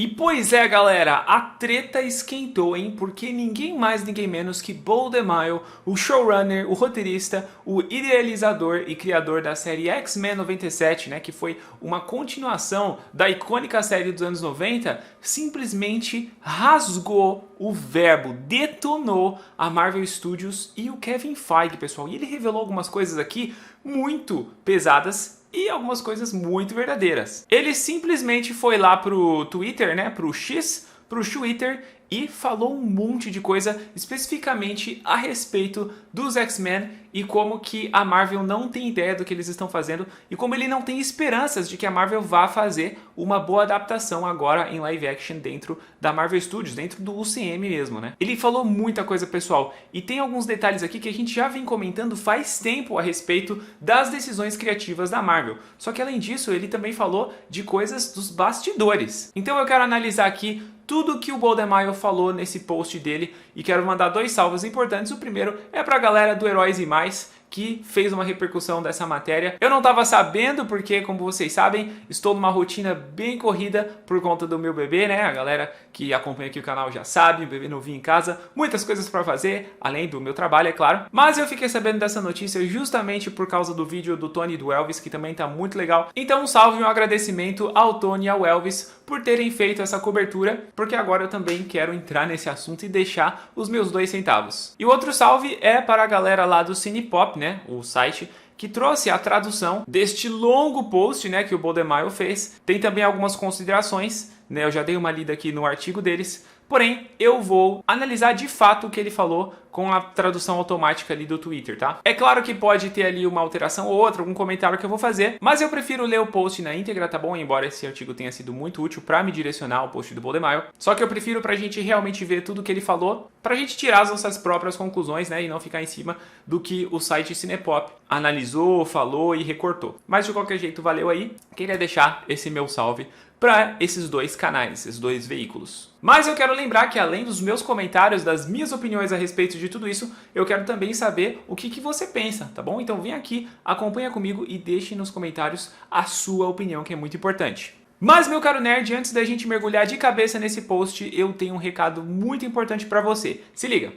E pois é, galera, a treta esquentou, hein? Porque ninguém mais, ninguém menos que Paul DeMaio, o showrunner, o roteirista, o idealizador e criador da série X-Men 97, né? Que foi uma continuação da icônica série dos anos 90, simplesmente rasgou o verbo, detonou a Marvel Studios e o Kevin Feige, pessoal. E ele revelou algumas coisas aqui muito pesadas e algumas coisas muito verdadeiras. Ele simplesmente foi lá pro Twitter, né, pro Twitter e falou um monte de coisa especificamente a respeito dos X-Men e como que a Marvel não tem ideia do que eles estão fazendo e como ele não tem esperanças de que a Marvel vá fazer uma boa adaptação agora em live action dentro da Marvel Studios, dentro do UCM mesmo, né? Ele falou muita coisa, pessoal, e tem alguns detalhes aqui que a gente já vem comentando faz tempo a respeito das decisões criativas da Marvel. Só que além disso, ele também falou de coisas dos bastidores. Então eu quero analisar aqui tudo que o Paul DeMaio falou nesse post dele e quero mandar dois salvos importantes. O primeiro é para a galera do Heróis e Mais, que fez uma repercussão dessa matéria. Eu não estava sabendo porque, como vocês sabem, estou numa rotina bem corrida por conta do meu bebê, né? A galera que acompanha aqui o canal já sabe, bebê novinho em casa, muitas coisas para fazer, além do meu trabalho, é claro. Mas eu fiquei sabendo dessa notícia justamente por causa do vídeo do Tony e do Elvis, que também tá muito legal. Então um salve e um agradecimento ao Tony e ao Elvis por terem feito essa cobertura, porque agora eu também quero entrar nesse assunto e deixar os meus 2 centavos. E o outro salve é para a galera lá do Cinepop, né, o site, que trouxe a tradução deste longo post, né, que o Paul DeMaio fez. Tem também algumas considerações, né, eu já dei uma lida aqui no artigo deles, porém eu vou analisar de fato o que ele falou com a tradução automática ali do Twitter, tá? É claro que pode ter ali uma alteração ou outra, algum comentário que eu vou fazer, mas eu prefiro ler o post na íntegra, tá bom? Embora esse artigo tenha sido muito útil para me direcionar ao post do Paul DeMaio. Só que eu prefiro pra gente realmente ver tudo que ele falou, pra gente tirar as nossas próprias conclusões, né? E não ficar em cima do que o site Cinepop analisou, falou e recortou. Mas de qualquer jeito, valeu aí. Queria deixar esse meu salve para esses 2 canais, esses 2 veículos. Mas eu quero lembrar que além dos meus comentários, das minhas opiniões a respeito de tudo isso, eu quero também saber o que você pensa, tá bom? Então vem aqui, acompanha comigo e deixe nos comentários a sua opinião, que é muito importante. Mas, meu caro nerd, antes da gente mergulhar de cabeça nesse post, eu tenho um recado muito importante para você. Se liga!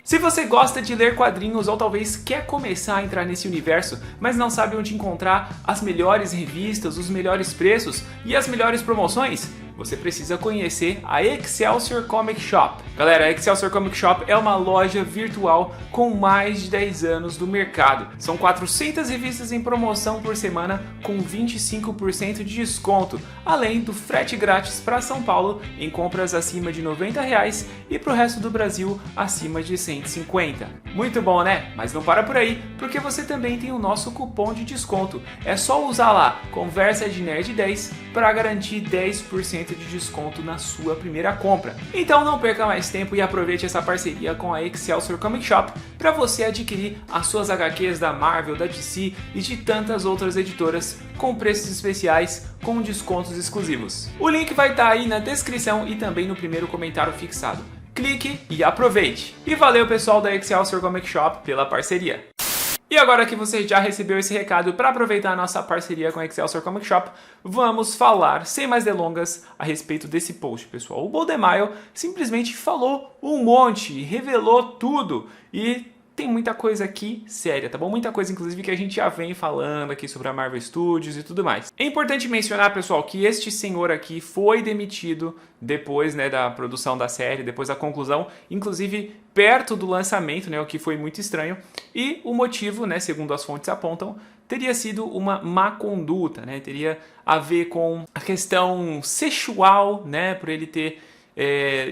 Se você gosta de ler quadrinhos ou talvez quer começar a entrar nesse universo, mas não sabe onde encontrar as melhores revistas, os melhores preços e as melhores promoções, você precisa conhecer a Excelsior Comic Shop. Galera, a Excelsior Comic Shop é uma loja virtual com mais de 10 anos do mercado. São 400 revistas em promoção por semana com 25% de desconto, além do frete grátis para São Paulo em compras acima de R$90 e para o resto do Brasil acima de 150. Muito bom, né? Mas não para por aí, porque você também tem o nosso cupom de desconto. É só usar lá, Conversa de Nerd 10, para garantir 10% de desconto na sua primeira compra. Então não perca mais tempo e aproveite essa parceria com a Excelsior Comic Shop para você adquirir as suas HQs da Marvel, da DC e de tantas outras editoras com preços especiais com descontos exclusivos. O link vai estar aí na descrição e também no primeiro comentário fixado. Clique e aproveite! E valeu, pessoal da Excelsior Comic Shop, pela parceria! E agora que você já recebeu esse recado, para aproveitar a nossa parceria com a Excelsior Comic Shop, vamos falar, sem mais delongas, a respeito desse post, pessoal. O Paul DeMaio simplesmente falou um monte, revelou tudo e tem muita coisa aqui séria, tá bom? Muita coisa, inclusive, que a gente já vem falando aqui sobre a Marvel Studios e tudo mais. É importante mencionar, pessoal, que este senhor aqui foi demitido depois, né, da produção da série, depois da conclusão, inclusive perto do lançamento, né, o que foi muito estranho. E o motivo, né, segundo as fontes apontam, teria sido uma má conduta, né? Teria a ver com a questão sexual, né, por ele ter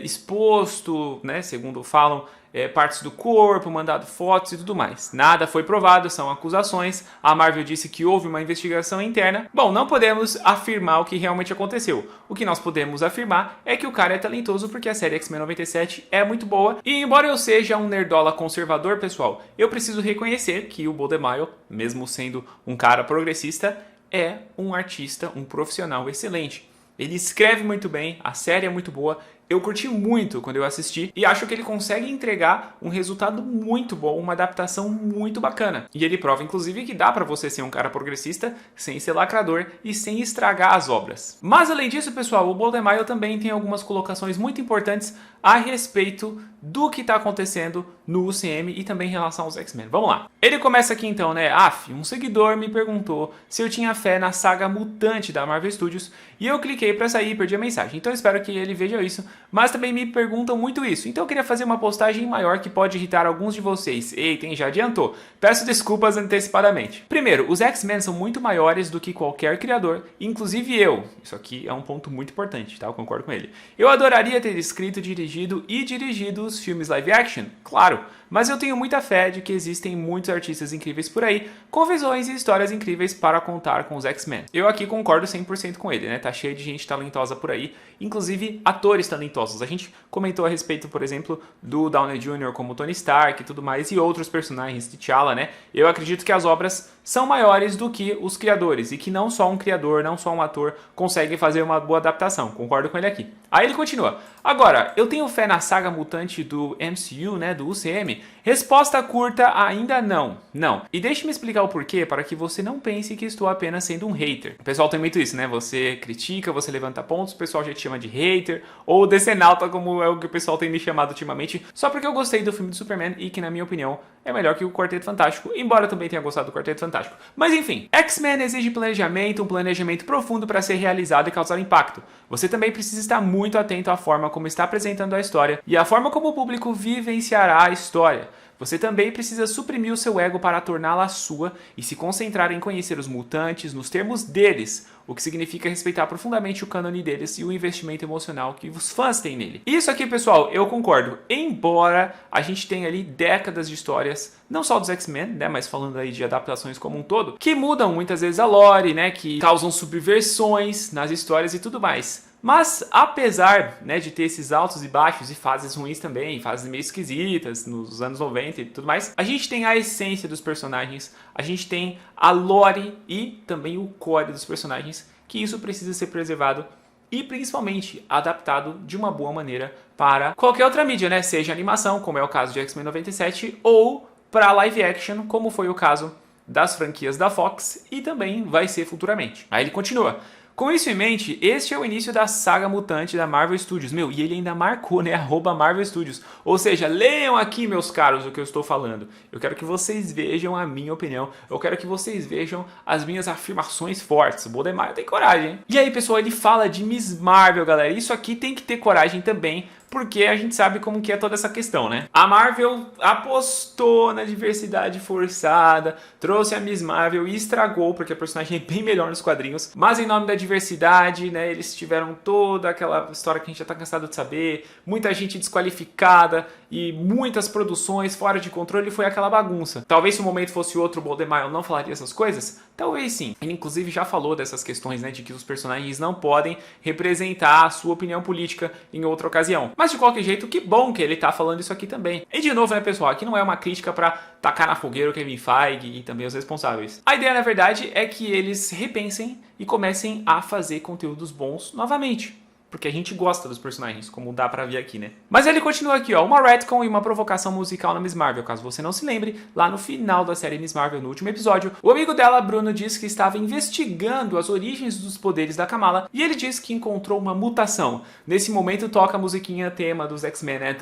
exposto, né, segundo falam, partes do corpo, mandado fotos e tudo mais. Nada foi provado, são acusações. A Marvel disse que houve uma investigação interna. Bom, não podemos afirmar o que realmente aconteceu. O que nós podemos afirmar é que o cara é talentoso porque a série X-Men 97 é muito boa. E embora eu seja um nerdola conservador, pessoal, eu preciso reconhecer que o Paul DeMaio, mesmo sendo um cara progressista, é um artista, um profissional excelente. Ele escreve muito bem, a série é muito boa, Eu curti muito quando eu assisti e acho que ele consegue entregar um resultado muito bom, uma adaptação muito bacana. E ele prova, inclusive, que dá pra você ser um cara progressista sem ser lacrador e sem estragar as obras. Mas além disso, pessoal, o Bold and Mile também tem algumas colocações muito importantes a respeito do que está acontecendo no UCM e também em relação aos X-Men. Vamos lá. Ele começa aqui então, né? Um seguidor me perguntou se eu tinha fé na saga mutante da Marvel Studios e eu cliquei para sair e perdi a mensagem. Então eu espero que ele veja isso, mas também me perguntam muito isso. Então eu queria fazer uma postagem maior que pode irritar alguns de vocês. Eita, hein? Já adiantou. Peço desculpas antecipadamente. Primeiro, os X-Men são muito maiores do que qualquer criador, inclusive eu. Isso aqui é um ponto muito importante, tá? Eu concordo com ele. Eu adoraria ter escrito, dirigido e dirigido os filmes live action, claro, mas eu tenho muita fé de que existem muitos artistas incríveis por aí, com visões e histórias incríveis para contar com os X-Men. Eu aqui concordo 100% com ele, né? Tá cheio de gente talentosa por aí, inclusive atores talentosos. A gente comentou a respeito, por exemplo, do Downey Jr. como Tony Stark e tudo mais, e outros personagens, T'Challa, né? Eu acredito que as obras são maiores do que os criadores, e que não só um criador, não só um ator consegue fazer uma boa adaptação. Concordo com ele aqui. Aí ele continua. Agora, eu tenho fé na saga mutante do MCU, né, do UCM? Resposta curta, ainda não. Não. E deixe-me explicar o porquê para que você não pense que estou apenas sendo um hater. O pessoal tem muito isso, né? Você critica, você levanta pontos, o pessoal já te chama de hater, ou decenalta, como é o que o pessoal tem me chamado ultimamente, só porque eu gostei do filme do Superman e que, na minha opinião, é melhor que o Quarteto Fantástico, embora eu também tenha gostado do Quarteto Fantástico. Mas enfim, X-Men exige planejamento, um planejamento profundo para ser realizado e causar impacto. Você também precisa estar muito atento à forma como está apresentando a história e à forma como o público vivenciará a história. Você também precisa suprimir o seu ego para torná-la sua e se concentrar em conhecer os mutantes nos termos deles, o que significa respeitar profundamente o cânone deles e o investimento emocional que os fãs têm nele. Isso aqui, pessoal, eu concordo. Embora a gente tenha ali décadas de histórias, não só dos X-Men, né, mas falando aí de adaptações como um todo, que mudam muitas vezes a lore, né, que causam subversões nas histórias e tudo mais. Mas, apesar, né, de ter esses altos e baixos e fases ruins também, fases meio esquisitas nos anos 90 e tudo mais, a gente tem a essência dos personagens, a gente tem a lore e também o core dos personagens, que isso precisa ser preservado e principalmente adaptado de uma boa maneira para qualquer outra mídia, né? Seja animação, como é o caso de X-Men 97, ou para live action, como foi o caso das franquias da Fox e também vai ser futuramente. Aí ele continua. Com isso em mente, este é o início da saga mutante da Marvel Studios. Meu, e ele ainda marcou, né? @Marvel Studios. Ou seja, leiam aqui, meus caros, o que eu estou falando. Eu quero que vocês vejam a minha opinião. Eu quero que vocês vejam as minhas afirmações fortes. O Bold and Mile tem coragem, hein? E aí, pessoal, ele fala de Miss Marvel, galera. Isso aqui tem que ter coragem também, porque a gente sabe como que é toda essa questão, né? A Marvel apostou na diversidade forçada, trouxe a Miss Marvel e estragou, porque a personagem é bem melhor nos quadrinhos. Mas em nome da diversidade, né, eles tiveram toda aquela história que a gente já tá cansado de saber, muita gente desqualificada e muitas produções fora de controle, foi aquela bagunça. Talvez se o momento fosse outro, o Bold and Mile não falaria essas coisas? Talvez sim. Ele inclusive já falou dessas questões, né, de que os personagens não podem representar a sua opinião política em outra ocasião. Mas de qualquer jeito, que bom que ele tá falando isso aqui também. E de novo, né, pessoal, aqui não é uma crítica pra tacar na fogueira o Kevin Feige e também os responsáveis. A ideia, na verdade, é que eles repensem e comecem a fazer conteúdos bons novamente. Porque a gente gosta dos personagens, como dá pra ver aqui, né? Mas ele continua aqui, ó, uma retcon e uma provocação musical na Miss Marvel. Caso você não se lembre, lá no final da série Miss Marvel, no último episódio, o amigo dela, Bruno, disse que estava investigando as origens dos poderes da Kamala e ele disse que encontrou uma mutação. Nesse momento toca a musiquinha tema dos X-Men, né?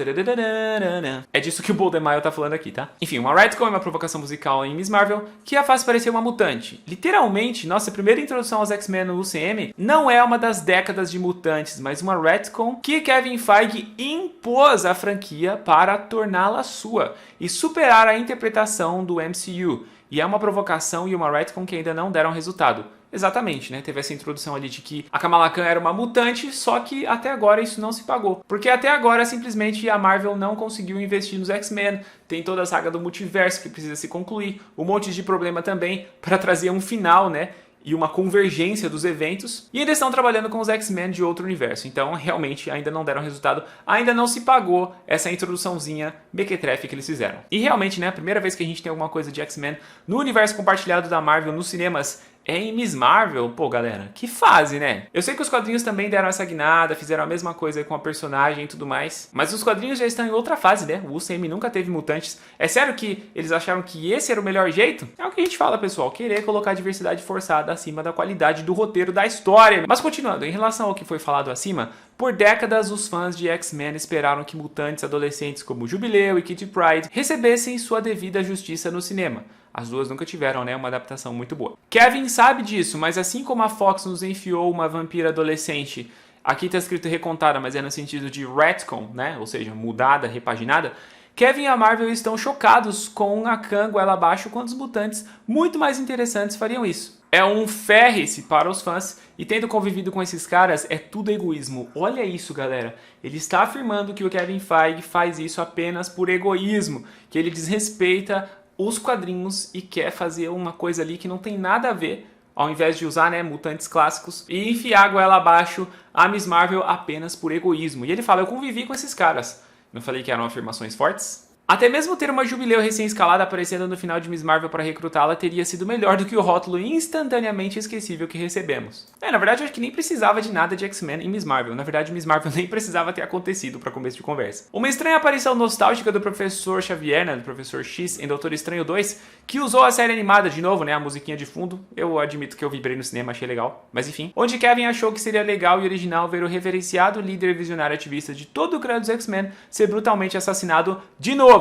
É disso que o Bold and Mile tá falando aqui, tá? Enfim, uma retcon e uma provocação musical em Miss Marvel que a faz parecer uma mutante. Literalmente, nossa primeira introdução aos X-Men no UCM não é uma das décadas de mutantes, mas uma retcon que Kevin Feige impôs à franquia para torná-la sua e superar a interpretação do MCU. E é uma provocação e uma retcon que ainda não deram resultado. Exatamente, né? Teve essa introdução ali de que a Kamala Khan era uma mutante, só que até agora isso não se pagou. Porque até agora, simplesmente, a Marvel não conseguiu investir nos X-Men. Tem toda a saga do multiverso que precisa se concluir. Um monte de problema também para trazer um final, né? E uma convergência dos eventos, e ainda estão trabalhando com os X-Men de outro universo, então realmente ainda não deram resultado, ainda não se pagou essa introduçãozinha mequetrefe que eles fizeram. E realmente, né, a primeira vez que a gente tem alguma coisa de X-Men no universo compartilhado da Marvel nos cinemas é em Miss Marvel. Pô, galera, que fase, né? Eu sei que os quadrinhos também deram essa guinada, fizeram a mesma coisa com a personagem e tudo mais, mas os quadrinhos já estão em outra fase, né? O UCM nunca teve mutantes. É sério que eles acharam que esse era o melhor jeito? É o que a gente fala, pessoal, querer colocar a diversidade forçada acima da qualidade do roteiro da história. Mas continuando, em relação ao que foi falado acima, por décadas os fãs de X-Men esperaram que mutantes adolescentes como Jubileu e Kitty Pryde recebessem sua devida justiça no cinema. As duas nunca tiveram, né, uma adaptação muito boa. Kevin sabe disso, mas assim como a Fox nos enfiou uma vampira adolescente, aqui tá escrito recontada, mas é no sentido de retcon, né, ou seja, mudada, repaginada, Kevin e a Marvel estão chocados com a Kang goela abaixo quando os mutantes muito mais interessantes fariam isso. É um ferre-se para os fãs, e tendo convivido com esses caras, é tudo egoísmo. Olha isso, galera. Ele está afirmando que o Kevin Feige faz isso apenas por egoísmo, que ele desrespeita os quadrinhos e quer fazer uma coisa ali que não tem nada a ver, ao invés de usar, né, mutantes clássicos, e enfiar a goela abaixo a Miss Marvel apenas por egoísmo. E ele fala, eu convivi com esses caras. Não falei que eram afirmações fortes? Até mesmo ter uma Jubileu recém-escalada aparecendo no final de Miss Marvel para recrutá-la teria sido melhor do que o rótulo instantaneamente esquecível que recebemos. Na verdade, eu acho que nem precisava de nada de X-Men em Miss Marvel. Na verdade, Miss Marvel nem precisava ter acontecido para começo de conversa. Uma estranha aparição nostálgica do Professor Xavier, né, do Professor X, em Doutor Estranho 2, que usou a série animada de novo, né, a musiquinha de fundo. Eu admito que eu vibrei no cinema, achei legal. Mas enfim, onde Kevin achou que seria legal e original ver o reverenciado líder visionário ativista de todo o clã dos X-Men ser brutalmente assassinado de novo.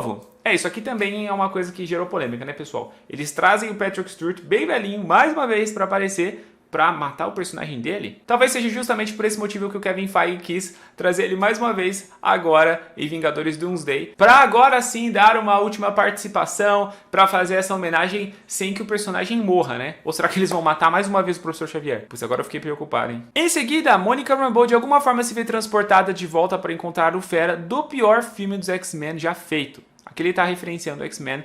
Isso aqui também é uma coisa que gerou polêmica, né, pessoal? Eles trazem o Patrick Stewart bem velhinho, mais uma vez, para aparecer, para matar o personagem dele. Talvez seja justamente por esse motivo que o Kevin Feige quis trazer ele mais uma vez agora em Vingadores Doomsday, para agora sim dar uma última participação, para fazer essa homenagem sem que o personagem morra, né? Ou será que eles vão matar mais uma vez o Professor Xavier? Pois agora eu fiquei preocupado, hein? Em seguida, a Monica Rambeau de alguma forma se vê transportada de volta para encontrar o Fera do pior filme dos X-Men já feito. Aqui ele tá referenciando o X-Men,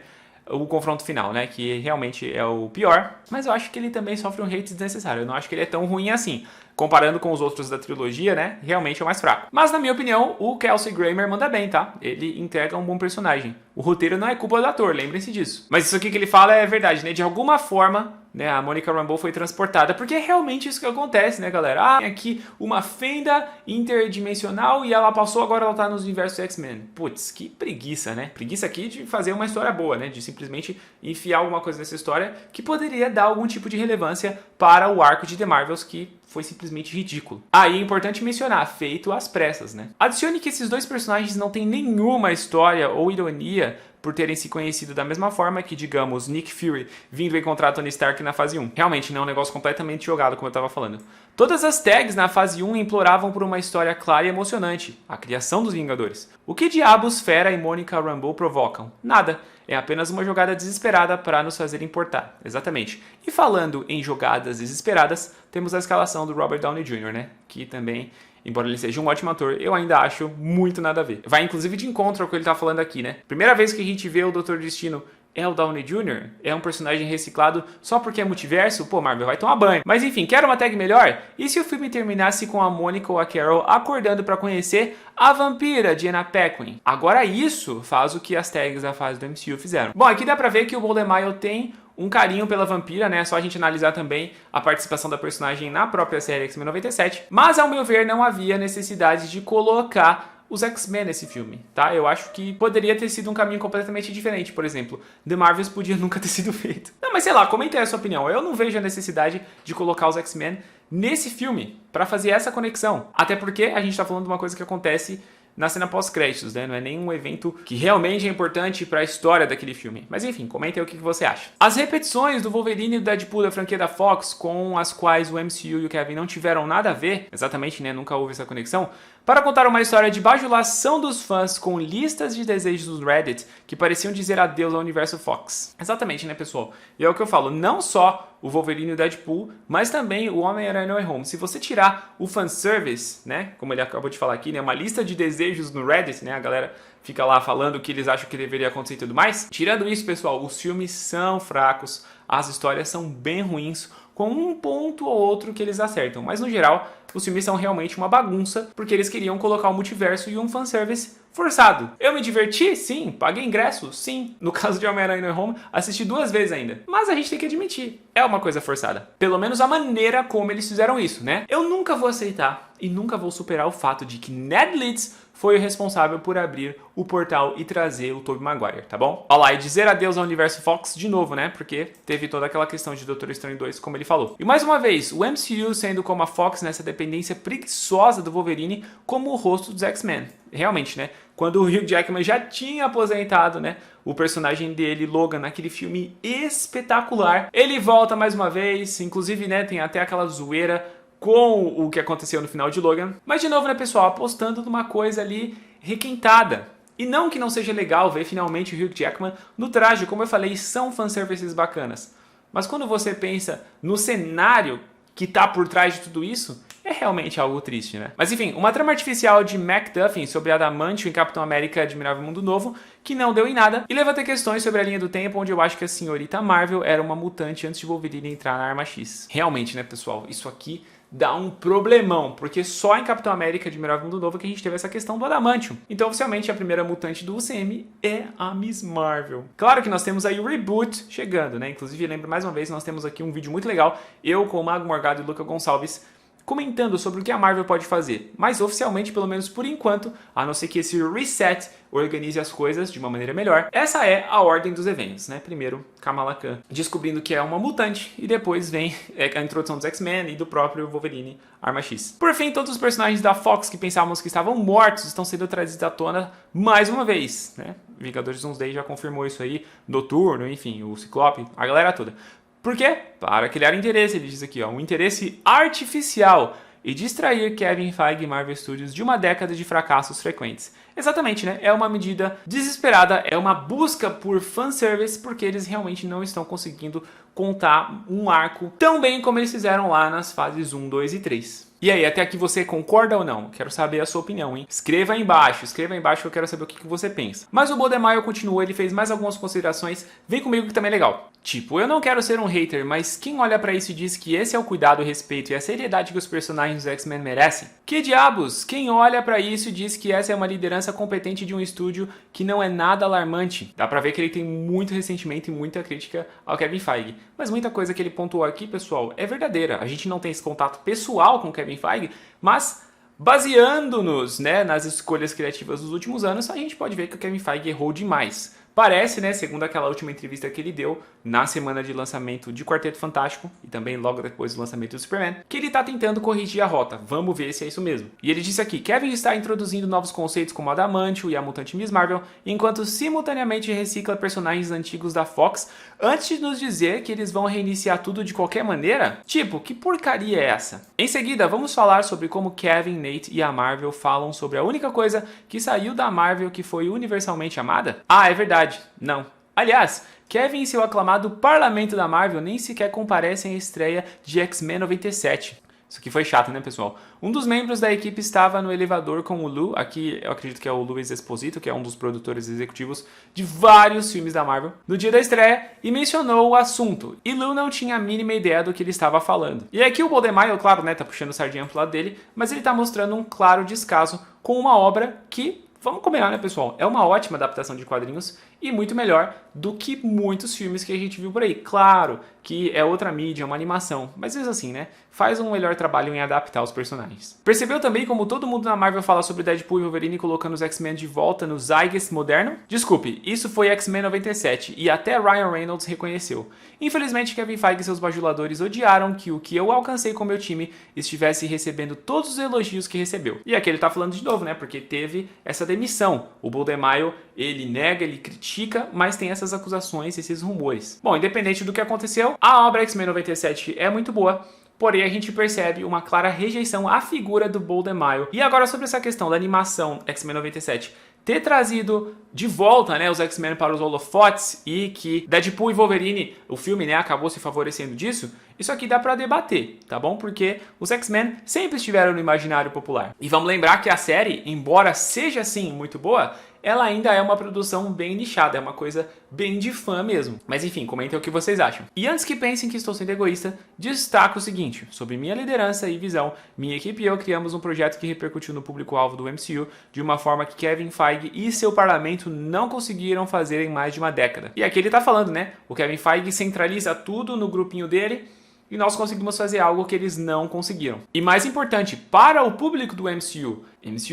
o confronto final, né? Que realmente é o pior. Mas eu acho que ele também sofre um hate desnecessário. Eu não acho que ele é tão ruim assim. Comparando com os outros da trilogia, né? Realmente é o mais fraco. Mas, na minha opinião, o Kelsey Grammer manda bem, tá? Ele entrega um bom personagem. O roteiro não é culpa do ator, lembrem-se disso. Mas isso aqui que ele fala é verdade, né? De alguma forma, né, a Monica Rambeau foi transportada. Porque é realmente isso que acontece, né, galera? Tem aqui uma fenda interdimensional e ela passou, agora ela tá nos universos X-Men. Putz, que preguiça, né? Preguiça aqui de fazer uma história boa, né? De simplesmente enfiar alguma coisa nessa história que poderia dar algum tipo de relevância para o arco de The Marvels, que foi simplesmente ridículo. E é importante mencionar, feito às pressas, né? Adicione que esses dois personagens não têm nenhuma história ou ironia por terem se conhecido da mesma forma que, digamos, Nick Fury vindo encontrar Tony Stark na fase 1. Realmente, não é um negócio completamente jogado, como eu tava falando. Todas as tags na fase 1 imploravam por uma história clara e emocionante, a criação dos Vingadores. O que diabos Fera e Monica Rambeau provocam? Nada. É apenas uma jogada desesperada para nos fazer importar. Exatamente. E falando em jogadas desesperadas, temos a escalação do Robert Downey Jr., né? Que também, embora ele seja um ótimo ator, eu ainda acho muito nada a ver. Vai inclusive de encontro ao que ele tá falando aqui, né? Primeira vez que a gente vê o Dr. Destino é o Downey Jr., é um personagem reciclado só porque é multiverso? Pô, Marvel, vai tomar banho. Mas enfim, quer uma tag melhor? E se o filme terminasse com a Monica ou a Carol acordando para conhecer a vampira Jenna Paquin? Agora isso faz o que as tags da fase do MCU fizeram. Bom, aqui dá pra ver que o Boldemire tem um carinho pela vampira, né? É só a gente analisar também a participação da personagem na própria série X-Men 97. Mas, ao meu ver, não havia necessidade de colocar os X-Men nesse filme, tá? Eu acho que poderia ter sido um caminho completamente diferente, por exemplo. The Marvels podia nunca ter sido feito. Não, mas sei lá, comenta aí a sua opinião. Eu não vejo a necessidade de colocar os X-Men nesse filme pra fazer essa conexão. Até porque a gente tá falando de uma coisa que acontece na cena pós-créditos, né? Não é nenhum evento que realmente é importante para a história daquele filme. Mas enfim, comenta aí o que você acha. As repetições do Wolverine e do Deadpool da franquia da Fox, com as quais o MCU e o Kevin não tiveram nada a ver, exatamente, né? Nunca houve essa conexão, para contar uma história de bajulação dos fãs com listas de desejos do Reddit que pareciam dizer adeus ao universo Fox. Exatamente, né, pessoal? E é o que eu falo, não só o Wolverine e o Deadpool, mas também o Homem-Aranha No Way Home. Se você tirar o fanservice, né, como ele acabou de falar aqui, né, uma lista de desejos no Reddit, né, a galera fica lá falando o que eles acham que deveria acontecer e tudo mais. Tirando isso, pessoal, os filmes são fracos, as histórias são bem ruins, com um ponto ou outro que eles acertam. Mas, no geral, os filmes são realmente uma bagunça, porque eles queriam colocar o multiverso e um fanservice forçado. Eu me diverti? Sim. Paguei ingresso? Sim. No caso de Homem-Aranha No Home, assisti 2 vezes ainda. Mas a gente tem que admitir, é uma coisa forçada. Pelo menos a maneira como eles fizeram isso, né? Eu nunca vou aceitar e nunca vou superar o fato de que Ned Leeds foi o responsável por abrir o portal e trazer o Tobey Maguire, tá bom? Olha lá, e dizer adeus ao universo Fox de novo, né? Porque teve toda aquela questão de Doutor Estranho 2, como ele falou. E mais uma vez, o MCU sendo como a Fox nessa dependência preguiçosa do Wolverine como o rosto dos X-Men. Realmente, né? Quando o Hugh Jackman já tinha aposentado, né? O personagem dele, Logan, naquele filme espetacular. Ele volta mais uma vez, inclusive, né? Tem até aquela zoeira com o que aconteceu no final de Logan. Mas de novo, né, pessoal, apostando numa coisa ali requentada. E não que não seja legal ver finalmente o Hugh Jackman no traje, como eu falei, são fanservices bacanas. Mas quando você pensa no cenário que tá por trás de tudo isso, é realmente algo triste, né? Mas enfim, uma trama artificial de MacGuffin sobre Adamantium em Capitão América Admirável Mundo Novo, que não deu em nada, e levanta questões sobre a linha do tempo, onde eu acho que a senhorita Marvel era uma mutante antes de Wolverine entrar na Arma X. Realmente, né, pessoal, isso aqui dá um problemão, porque só em Capitão América Admirável Mundo Novo que a gente teve essa questão do Adamantium. Então, oficialmente, a primeira mutante do UCM é a Miss Marvel. Claro que nós temos aí o reboot chegando, né? Inclusive, lembro mais uma vez, nós temos aqui um vídeo muito legal, eu com o Mago Morgado e Luca Gonçalves, comentando sobre o que a Marvel pode fazer. Mas oficialmente, pelo menos por enquanto, a não ser que esse reset organize as coisas de uma maneira melhor, essa é a ordem dos eventos, né? Primeiro, Kamala Khan descobrindo que é uma mutante, e depois vem a introdução dos X-Men e do próprio Wolverine Arma X. Por fim, todos os personagens da Fox que pensávamos que estavam mortos estão sendo trazidos à tona mais uma vez, né? Vingadores Doomsday já confirmou isso aí, Noturno, enfim, o Ciclope, a galera toda. Por quê? Para criar interesse, ele diz aqui, ó, um interesse artificial e distrair Kevin Feige e Marvel Studios de uma década de fracassos frequentes. Exatamente, né? É uma medida desesperada, é uma busca por fanservice, porque eles realmente não estão conseguindo contar um arco tão bem como eles fizeram lá nas fases 1, 2 e 3. E aí, até aqui você concorda ou não? Quero saber a sua opinião, hein? Escreva aí embaixo que eu quero saber o que você pensa. Mas o Boldemaier continua, ele fez mais algumas considerações, vem comigo que também é legal. Tipo, eu não quero ser um hater, mas quem olha pra isso e diz que esse é o cuidado, o respeito e a seriedade que os personagens dos X-Men merecem? Que diabos? Quem olha pra isso e diz que essa é uma liderança competente de um estúdio que não é nada alarmante? Dá pra ver que ele tem muito ressentimento e muita crítica ao Kevin Feige. Mas muita coisa que ele pontuou aqui, pessoal, é verdadeira. A gente não tem esse contato pessoal com o Kevin Feige, mas baseando-nos, né, nas escolhas criativas dos últimos anos, a gente pode ver que o Kevin Feige errou demais. Parece, né, segundo aquela última entrevista que ele deu na semana de lançamento de Quarteto Fantástico e também logo depois do lançamento do Superman, que ele está tentando corrigir a rota. Vamos ver se é isso mesmo. E ele disse aqui, Kevin está introduzindo novos conceitos como Adamantium e a mutante Miss Marvel, enquanto simultaneamente recicla personagens antigos da Fox, antes de nos dizer que eles vão reiniciar tudo de qualquer maneira? Tipo, que porcaria é essa? Em seguida, vamos falar sobre como Kevin, Nate e a Marvel falam sobre a única coisa que saiu da Marvel que foi universalmente amada? Ah, é verdade. Não. Aliás, Kevin e seu aclamado Parlamento da Marvel nem sequer comparecem à estreia de X-Men 97. Isso aqui foi chato, né, pessoal? Um dos membros da equipe estava no elevador com o Lou, aqui eu acredito que é o Louis Esposito, que é um dos produtores executivos de vários filmes da Marvel, no dia da estreia, e mencionou o assunto. E Lou não tinha a mínima ideia do que ele estava falando. E aqui o Boldemaier, claro, né, tá puxando o sardinha pro lado dele, mas ele tá mostrando um claro descaso com uma obra que, vamos combinar, né, pessoal? É uma ótima adaptação de quadrinhos e muito melhor do que muitos filmes que a gente viu por aí. Claro que é outra mídia, uma animação, mas mesmo assim, né? Faz um melhor trabalho em adaptar os personagens. Percebeu também como todo mundo na Marvel fala sobre Deadpool e Wolverine colocando os X-Men de volta no Zeitgeist moderno? Desculpe, isso foi X-Men 97 e até Ryan Reynolds reconheceu. Infelizmente, Kevin Feige e seus bajuladores odiaram que o que eu alcancei com meu time estivesse recebendo todos os elogios que recebeu. E aqui ele tá falando de novo, né? Porque teve essa demissão. O Boldemaier, ele nega, ele critica, mas tem essas acusações, esses rumores. Bom, independente do que aconteceu, a obra X-Men 97 é muito boa, porém a gente percebe uma clara rejeição à figura do Boldemaier. E agora sobre essa questão da animação X-Men 97 ter trazido de volta, né, os X-Men para os holofotes e que Deadpool e Wolverine, o filme, né, acabou se favorecendo disso, isso aqui dá pra debater, tá bom? Porque os X-Men sempre estiveram no imaginário popular. E vamos lembrar que a série, embora seja sim muito boa, ela ainda é uma produção bem nichada, é uma coisa bem de fã mesmo. Mas enfim, comentem o que vocês acham. E antes que pensem que estou sendo egoísta, destaco o seguinte: sobre minha liderança e visão, minha equipe e eu criamos um projeto que repercutiu no público-alvo do MCU de uma forma que Kevin Feige e seu parlamento não conseguiram fazer em mais de uma década. E aqui ele tá falando, né? O Kevin Feige centraliza tudo no grupinho dele, e nós conseguimos fazer algo que eles não conseguiram. E mais importante, para o público do MCU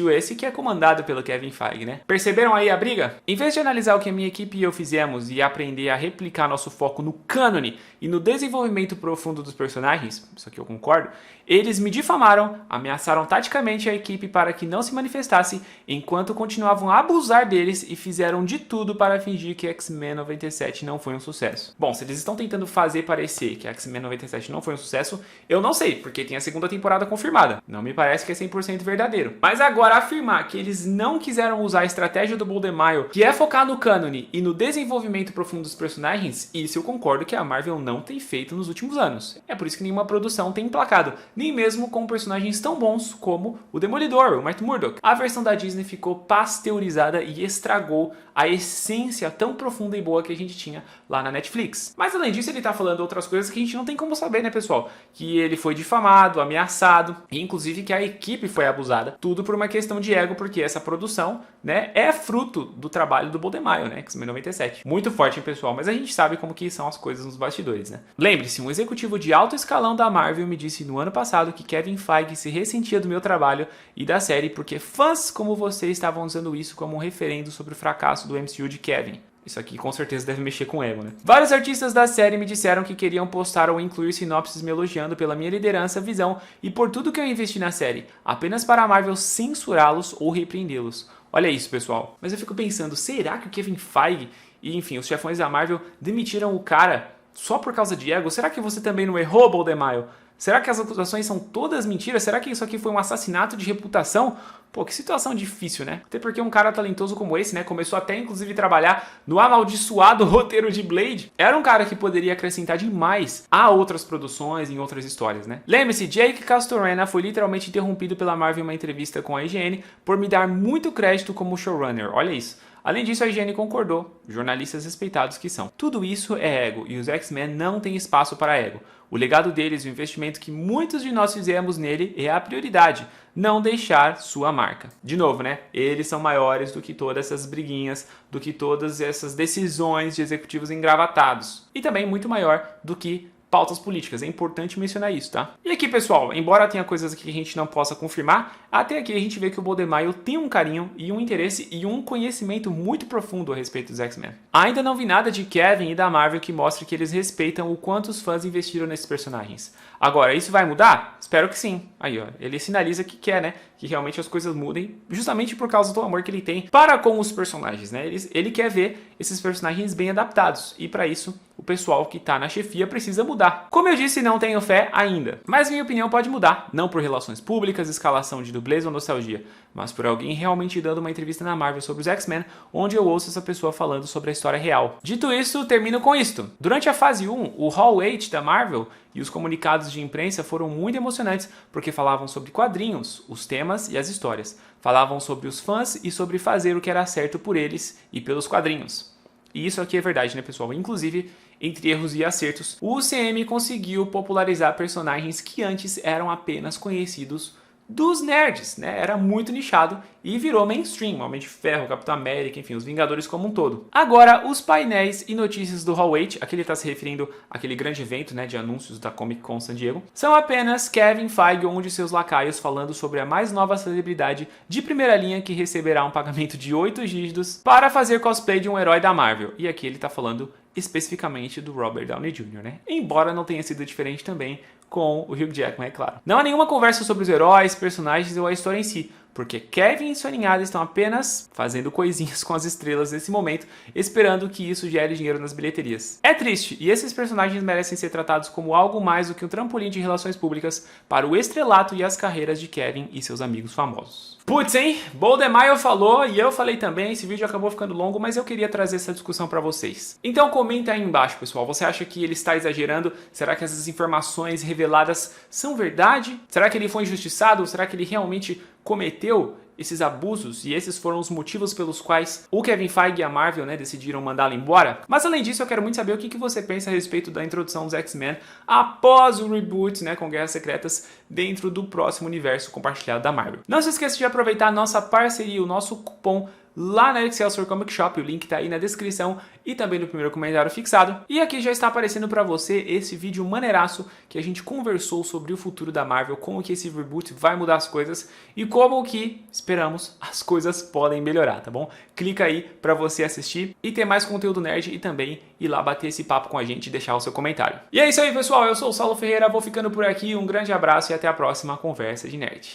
esse que é comandado pelo Kevin Feige, né? Perceberam aí a briga? Em vez de analisar o que a minha equipe e eu fizemos e aprender a replicar nosso foco no cânone e no desenvolvimento profundo dos personagens, isso aqui eu concordo, eles me difamaram, ameaçaram taticamente a equipe para que não se manifestasse, enquanto continuavam a abusar deles e fizeram de tudo para fingir que X-Men 97 não foi um sucesso. Bom, se eles estão tentando fazer parecer que X-Men 97 não foi um sucesso, eu não sei, porque tem a segunda temporada confirmada. Não me parece que é 100% verdadeiro. Mas agora afirmar que eles não quiseram usar a estratégia do Boldemaio, que é focar no cânone e no desenvolvimento profundo dos personagens, isso eu concordo que a Marvel não tem feito nos últimos anos. É por isso que nenhuma produção tem emplacado, nem mesmo com personagens tão bons como o Demolidor, o Matt Murdock. A versão da Disney ficou pasteurizada e estragou a essência tão profunda e boa que a gente tinha lá na Netflix. Mas além disso, ele tá falando outras coisas que a gente não tem como saber, né, pessoal? Que ele foi difamado, ameaçado, e inclusive que a equipe foi abusada. Tudo por uma questão de ego, porque essa produção, né, é fruto do trabalho do Boldemaio, né, X-Men 97. Muito forte, hein, pessoal? Mas a gente sabe como que são as coisas nos bastidores, né? Lembre-se, um executivo de alto escalão da Marvel me disse no ano passado que Kevin Feige se ressentia do meu trabalho e da série porque fãs como você estavam usando isso como um referendo sobre o fracasso do MCU de Kevin. Isso aqui com certeza deve mexer com o ego, né? Vários artistas da série me disseram que queriam postar ou incluir sinopses me elogiando pela minha liderança, visão e por tudo que eu investi na série, apenas para a Marvel censurá-los ou repreendê-los. Olha isso, pessoal. Mas eu fico pensando, será que o Kevin Feige e, enfim, os chefões da Marvel demitiram o cara só por causa de ego? Será que você também não errou, Boldemaio? Será que as acusações são todas mentiras? Será que isso aqui foi um assassinato de reputação? Pô, que situação difícil, né? Até porque um cara talentoso como esse, né, começou até inclusive a trabalhar no amaldiçoado roteiro de Blade. Era um cara que poderia acrescentar demais a outras produções, em outras histórias, né? Lembre-se, Jake Castorena foi literalmente interrompido pela Marvel em uma entrevista com a IGN por me dar muito crédito como showrunner. Olha isso. Além disso, a IGN concordou, jornalistas respeitados que são. Tudo isso é ego, e os X-Men não têm espaço para ego. O legado deles e o investimento que muitos de nós fizemos nele é a prioridade, não deixar sua marca. De novo, né? Eles são maiores do que todas essas briguinhas, do que todas essas decisões de executivos engravatados. E também muito maior do que pautas políticas, é importante mencionar isso, tá? E aqui, pessoal, embora tenha coisas aqui que a gente não possa confirmar, até aqui a gente vê que o Boldemaio tem um carinho e um interesse e um conhecimento muito profundo a respeito dos X-Men. Ainda não vi nada de Kevin e da Marvel que mostre que eles respeitam o quanto os fãs investiram nesses personagens. Agora, isso vai mudar? Espero que sim. Aí, ó, ele sinaliza que quer, né? Que realmente as coisas mudem, justamente por causa do amor que ele tem para com os personagens, né? Ele quer ver esses personagens bem adaptados, e para isso, o pessoal que tá na chefia precisa mudar. Como eu disse, não tenho fé ainda, mas minha opinião pode mudar, não por relações públicas, escalação de dublês ou nostalgia, mas por alguém realmente dando uma entrevista na Marvel sobre os X-Men, onde eu ouço essa pessoa falando sobre a história real. Dito isso, termino com isto. Durante a fase 1, o Hall H da Marvel e os comunicados de imprensa foram muito emocionantes, porque falavam sobre quadrinhos, os temas e as histórias. Falavam sobre os fãs e sobre fazer o que era certo por eles e pelos quadrinhos. E isso aqui é verdade, né, pessoal? Inclusive, entre erros e acertos, o UCM conseguiu popularizar personagens que antes eram apenas conhecidos dos nerds, né? Era muito nichado e virou mainstream, Homem de Ferro, Capitão América, enfim, os Vingadores como um todo. Agora, os painéis e notícias do Hall H, aqui ele está se referindo àquele grande evento, né, de anúncios da Comic Con San Diego, são apenas Kevin Feige ou um de seus lacaios falando sobre a mais nova celebridade de primeira linha que receberá um pagamento de 8 dígitos para fazer cosplay de um herói da Marvel. E aqui ele está falando especificamente do Robert Downey Jr., né? Embora não tenha sido diferente também com o Hugh Jackman, é claro. Não há nenhuma conversa sobre os heróis, personagens ou a história em si, porque Kevin e sua ninhada estão apenas fazendo coisinhas com as estrelas nesse momento, esperando que isso gere dinheiro nas bilheterias. É triste, e esses personagens merecem ser tratados como algo mais do que um trampolim de relações públicas para o estrelato e as carreiras de Kevin e seus amigos famosos. Putz, hein? Boldemaio falou e eu falei também, esse vídeo acabou ficando longo, mas eu queria trazer essa discussão para vocês. Então comenta aí embaixo, pessoal, você acha que ele está exagerando? Será que essas informações reveladas são verdade? Será que ele foi injustiçado? Ou será que ele realmente cometeu esses abusos, e esses foram os motivos pelos quais o Kevin Feige e a Marvel, né, decidiram mandá-lo embora. Mas além disso, eu quero muito saber o que você pensa a respeito da introdução dos X-Men após o reboot, né, com Guerras Secretas, dentro do próximo universo compartilhado da Marvel. Não se esqueça de aproveitar a nossa parceria, o nosso cupom lá na Excelsior Comic Shop, o link tá aí na descrição e também no primeiro comentário fixado. E aqui já está aparecendo para você esse vídeo maneiraço que a gente conversou sobre o futuro da Marvel, como que esse reboot vai mudar as coisas e como que, esperamos, as coisas podem melhorar, tá bom? Clica aí para você assistir e ter mais conteúdo nerd e também ir lá bater esse papo com a gente e deixar o seu comentário. E é isso aí, pessoal, eu sou o Saulo Ferreira, vou ficando por aqui, um grande abraço e até a próxima Conversa de Nerd.